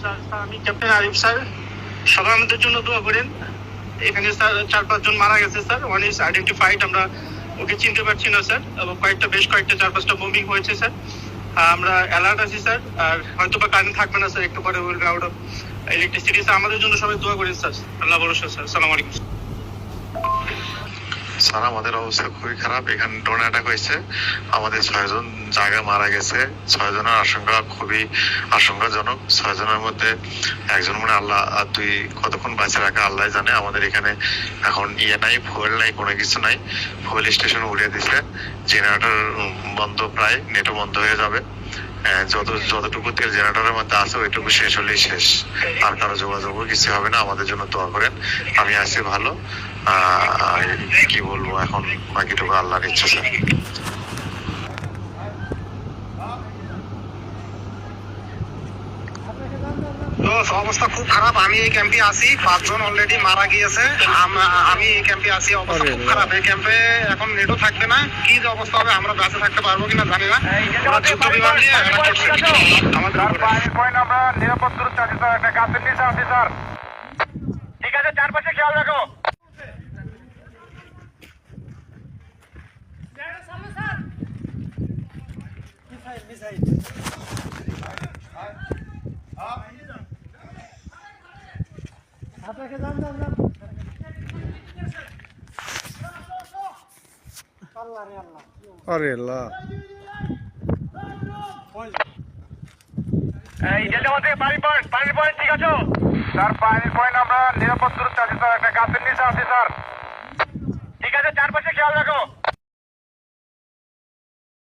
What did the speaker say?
Sir আমি captain Arif sir, সবাই আমাদের জন্য দোয়া করেন। এখানে স্যার 4-5 জন মারা গেছে স্যার, ওয়ান ইজ আইডেন্টিফাইড, আমরা ওকে চিনতে পারছি না স্যার, এবং বেশ কয়েকটা 4-5টা বোমিং হয়েছে স্যার। আমরা অ্যালার্ট আছি স্যার, আর হয়তো বা কারেন্ট থাকবে না স্যার, একটু পরে will be out of electricity. Sir আমাদের জন্য সবাই দোয়া করেন স্যার, আল্লাহ ভরসা স্যার। আসসালামু আলাইকুম স্যার। আমাদের অবস্থা খুবই খারাপ, এখানে ড্রোন অ্যাটাক হয়েছে, আমাদের 6 জন জায়গায় মারা গেছে। 6 জনের আশঙ্কা খুবই আশঙ্কাজনক। 6 জনের মধ্যে একজন মনে আল্লাহ, আর 2 কতক্ষণ বাঁচে রাখা আল্লাহ জানে। আমাদের এখানে এখন নাই, ফুয়েল নাই, কোনো কিছু নাই। ফুয়েল স্টেশন উড়িয়ে দিছে, জেনারেটর বন্ধ, প্রায় নেটও বন্ধ হয়ে যাবে। যতটুকু তেল জেনারেটরের মধ্যে আছে ওইটুকু শেষ হলেই শেষ, আর কারো যোগাযোগও কিছু হবে না। আমাদের জন্য দোয়া করেন। আমি আছি ভালো, কি বলবো এখন, বাকিটুকু আল্লাহর ইচ্ছা স্যার। অবস্থা খুব খারাপ। আমি এই ক্যাম্পে আছি, 5 জন অলরেডি মারা গিয়েছে। আমি এই ক্যাম্পে আছি, অবস্থা খুব খারাপ। এই ক্যাম্পে এখন নেটও থাকবে না, কি যে অবস্থা হবে, আমরা বেঁচে থাকতে পারবো কিনা জানি না। যুদ্ধ বিমান দিয়ে আমাদের আমরা নিরাপদ দূরত্বে আছি স্যার, একটা গাছের নিচে আছি স্যার। ঠিক আছে, চারপাশে খেয়াল রাখো। আরে আল্লাহ, এই যেতে আমাদের পানির পয়েন্ট ঠিক আছে স্যার। পানির পয়েন্ট আমরা নিরাপদ দূরত্বে আছি স্যার, একটা গাছের নিচে আছি স্যার। ঠিক আছে, চারপাশে খেয়াল রাখো।